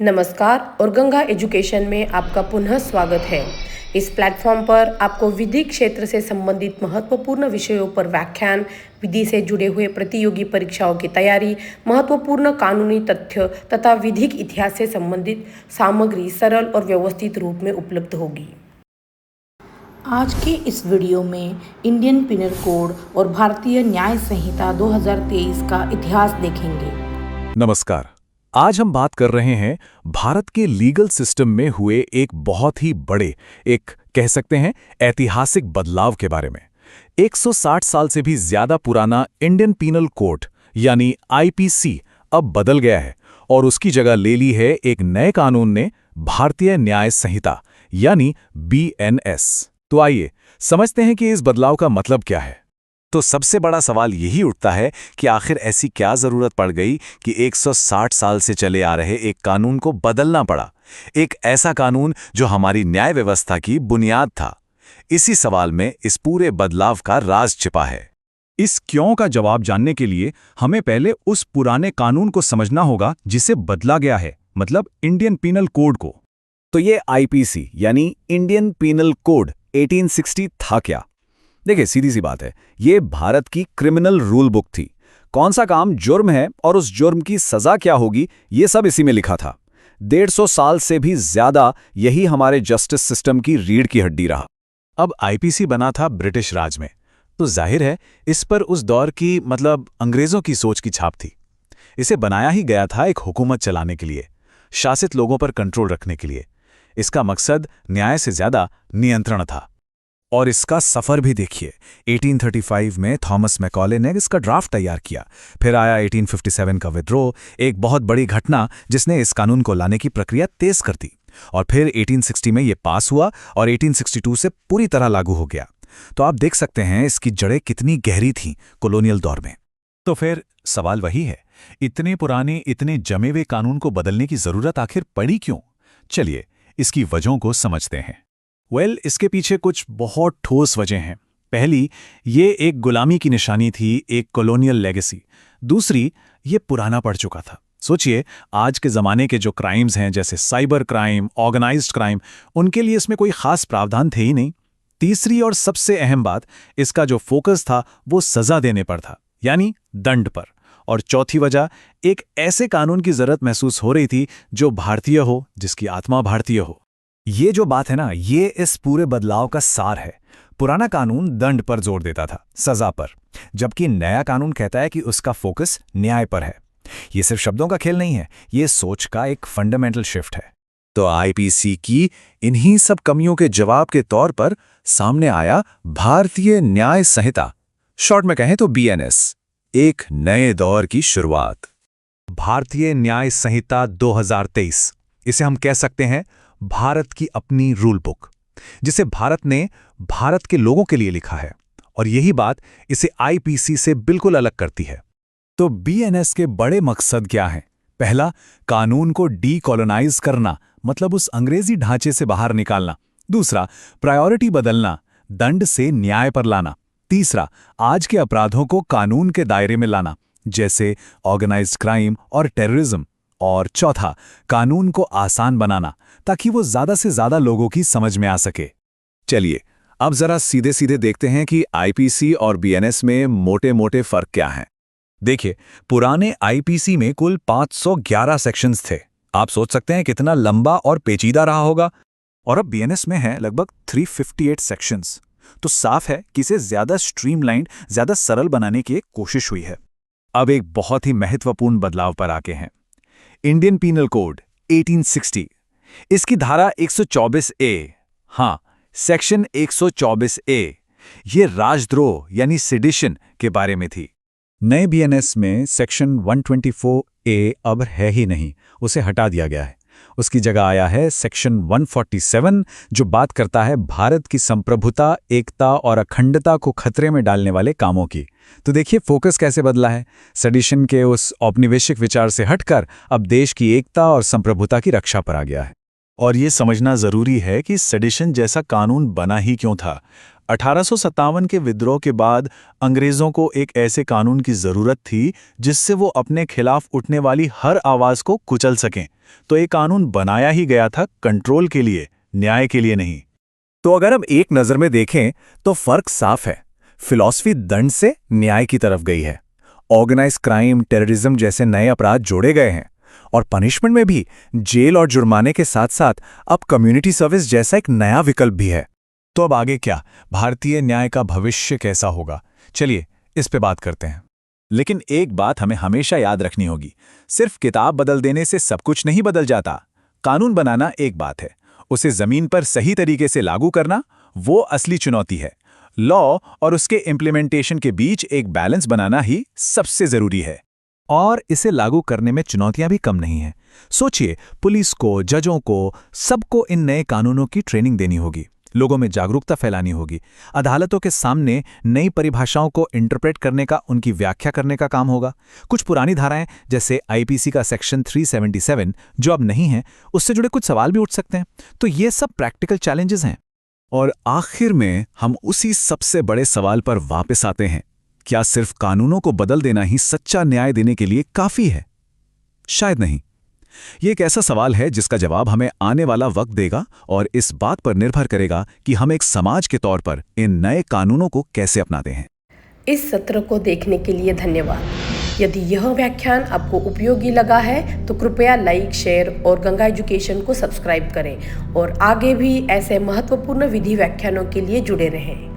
नमस्कार और गंगा एजुकेशन में आपका पुनः स्वागत है। इस प्लेटफॉर्म पर आपको विधि क्षेत्र से संबंधित महत्वपूर्ण विषयों पर व्याख्यान, विधि से जुड़े हुए प्रतियोगी परीक्षाओं की तैयारी, महत्वपूर्ण कानूनी तथ्य तथा विधिक इतिहास से संबंधित सामग्री सरल और व्यवस्थित रूप में उपलब्ध होगी। आज के इस वीडियो में इंडियन पिनल कोड और भारतीय न्याय संहिता 2023 का इतिहास देखेंगे। नमस्कार। आज हम बात कर रहे हैं भारत के लीगल सिस्टम में हुए एक बहुत ही बड़े, एक कह सकते हैं ऐतिहासिक बदलाव के बारे में। 160 साल से भी ज्यादा पुराना इंडियन पीनल कोड यानी आईपीसी अब बदल गया है और उसकी जगह ले ली है एक नए कानून ने, भारतीय न्याय संहिता यानी बीएनएस। तो आइए समझते हैं कि इस बदलाव का मतलब क्या है। तो सबसे बड़ा सवाल यही उठता है कि आखिर ऐसी क्या जरूरत पड़ गई कि 160 साल से चले आ रहे एक कानून को बदलना पड़ा, एक ऐसा कानून जो हमारी न्याय व्यवस्था की बुनियाद था। इसी सवाल में इस पूरे बदलाव का राज छिपा है। इस क्यों का जवाब जानने के लिए हमें पहले उस पुराने कानून को समझना होगा जिसे बदला गया है, मतलब इंडियन पीनल कोड को। तो ये आईपीसी यानी इंडियन पीनल कोड 1860 था क्या? देखिए, सीधी सी बात है, ये भारत की क्रिमिनल रूल बुक थी। कौन सा काम जुर्म है और उस जुर्म की सजा क्या होगी, ये सब इसी में लिखा था। 150 साल से भी ज्यादा यही हमारे जस्टिस सिस्टम की रीढ़ की हड्डी रहा। अब आईपीसी बना था ब्रिटिश राज में, तो जाहिर है इस पर उस दौर की, मतलब अंग्रेजों की सोच की छाप थी। इसे बनाया ही गया था एक हुकूमत चलाने के लिए, शासित लोगों पर कंट्रोल रखने के लिए। इसका मकसद न्याय से ज्यादा नियंत्रण था। और इसका सफर भी देखिए। 1835 में थॉमस मैकॉले ने इसका ड्राफ्ट तैयार किया। फिर आया 1857 का विद्रोह, एक बहुत बड़ी घटना जिसने इस कानून को लाने की प्रक्रिया तेज कर दी। और फिर 1860 में ये पास हुआ और 1862 से पूरी तरह लागू हो गया। तो आप देख सकते हैं इसकी जड़ें कितनी गहरी थीं कॉलोनियल दौर में। तो फिर सवाल वही है, इतने पुराने, इतने जमे हुए कानून को बदलने की जरूरत आखिर पड़ी क्यों? चलिए इसकी वजहों को समझते हैं। इसके पीछे कुछ बहुत ठोस वजह हैं। पहली, ये एक गुलामी की निशानी थी, एक कॉलोनियल लेगेसी। दूसरी, ये पुराना पड़ चुका था। सोचिए, आज के ज़माने के जो क्राइम्स हैं, जैसे साइबर क्राइम, ऑर्गेनाइज्ड क्राइम, उनके लिए इसमें कोई खास प्रावधान थे ही नहीं। तीसरी और सबसे अहम बात, इसका जो फोकस था वो सज़ा देने पर था, यानी दंड पर। और चौथी वजह, एक ऐसे कानून की ज़रूरत महसूस हो रही थी जो भारतीय हो, जिसकी आत्मा भारतीय हो। ये जो बात है ना, ये इस पूरे बदलाव का सार है। पुराना कानून दंड पर जोर देता था, सजा पर, जबकि नया कानून कहता है कि उसका फोकस न्याय पर है। ये सिर्फ शब्दों का खेल नहीं है, ये सोच का एक फंडामेंटल शिफ्ट है। तो आईपीसी की इन्हीं सब कमियों के जवाब के तौर पर सामने आया भारतीय न्याय संहिता, शॉर्ट में कहें तो बीएनएस, एक नए दौर की शुरुआत। भारतीय न्याय संहिता 2023, इसे हम कह सकते हैं भारत की अपनी रूल बुक, जिसे भारत ने भारत के लोगों के लिए लिखा है। और यही बात इसे आईपीसी से बिल्कुल अलग करती है। तो बीएनएस के बड़े मकसद क्या हैं? पहला, कानून को डीकोलोनाइज करना, मतलब उस अंग्रेजी ढांचे से बाहर निकालना। दूसरा, प्रायोरिटी बदलना, दंड से न्याय पर लाना। तीसरा, आज के अपराधों को कानून के दायरे में लाना, जैसे ऑर्गेनाइज्ड क्राइम और टेररिज्म। और चौथा, कानून को आसान बनाना, ताकि वो ज्यादा से ज्यादा लोगों की समझ में आ सके। चलिए अब जरा सीधे सीधे देखते हैं कि आईपीसी और बीएनएस में मोटे मोटे फर्क क्या हैं। देखिए, पुराने आईपीसी में कुल 511 सेक्शंस थे। आप सोच सकते हैं कितना लंबा और पेचीदा रहा होगा। और अब बीएनएस में है लगभग 358 सेक्शंस। तो साफ है कि इसे ज्यादा स्ट्रीमलाइंड, ज्यादा सरल बनाने की एक कोशिश हुई है। अब एक बहुत ही महत्वपूर्ण बदलाव पर आके हैं। इंडियन पीनल कोड 1860, इसकी धारा 124A, हाँ, सेक्शन 124A, ये राजद्रोह यानी सेडिशन के बारे में थी। नए बीएनएस में सेक्शन 124A अब है ही नहीं, उसे हटा दिया गया है। उसकी जगह आया है सेक्शन 147, जो बात करता है भारत की संप्रभुता, एकता और अखंडता को खतरे में डालने वाले कामों की। तो देखिए फोकस कैसे बदला है। सेडिशन के उस औपनिवेशिक विचार से हटकर अब देश की एकता और संप्रभुता की रक्षा पर आ गया है। और ये समझना जरूरी है कि सेडिशन जैसा कानून बना ही क्यों था। 1857 के विद्रोह के बाद अंग्रेजों को एक ऐसे कानून की जरूरत थी जिससे वो अपने खिलाफ उठने वाली हर आवाज को कुचल सकें। तो ये कानून बनाया ही गया था कंट्रोल के लिए, न्याय के लिए नहीं। तो अगर हम एक नजर में देखें तो फर्क साफ है। फिलॉसफी दंड से न्याय की तरफ गई है। ऑर्गेनाइज क्राइम, टेररिज्म जैसे नए अपराध जोड़े गए हैं और पनिशमेंट में भी जेल और जुर्माने के साथ साथ अब कम्युनिटी सर्विस जैसा एक नया विकल्प भी है। तो अब आगे क्या? भारतीय न्याय का भविष्य कैसा होगा? चलिए इस पे बात करते हैं। लेकिन एक बात हमें हमेशा याद रखनी होगी, सिर्फ किताब बदल देने से सब कुछ नहीं बदल जाता। कानून बनाना एक बात है, उसे जमीन पर सही तरीके से लागू करना वो असली चुनौती है। लॉ और उसके इम्प्लीमेंटेशन के बीच एक बैलेंस बनाना ही सबसे जरूरी है। और इसे लागू करने में चुनौतियां भी कम नहीं हैं। सोचिए, पुलिस को, जजों को, सबको इन नए कानूनों की ट्रेनिंग देनी होगी, लोगों में जागरूकता फैलानी होगी, अदालतों के सामने नई परिभाषाओं को इंटरप्रेट करने का, उनकी व्याख्या करने का काम होगा। कुछ पुरानी धाराएं जैसे आईपीसी का सेक्शन 377 जो अब नहीं है, उससे जुड़े कुछ सवाल भी उठ सकते हैं। तो ये सब प्रैक्टिकल चैलेंजेस हैं। और आखिर में हम उसी सबसे बड़े सवाल पर वापस आते हैं, क्या सिर्फ कानूनों को बदल देना ही सच्चा न्याय देने के लिए काफी है? शायद नहीं। ये एक ऐसा सवाल है जिसका जवाब हमें आने वाला वक्त देगा और इस बात पर निर्भर करेगा कि हम एक समाज के तौर पर इन नए कानूनों को कैसे अपनाते हैं। इस सत्र को देखने के लिए धन्यवाद। यदि यह व्याख्यान आपको उपयोगी लगा है तो कृपया लाइक, शेयर और गंगा एजुकेशन को सब्सक्राइब करें और आगे भी ऐसे महत्वपूर्ण विधि व्याख्यानों के लिए जुड़े रहें।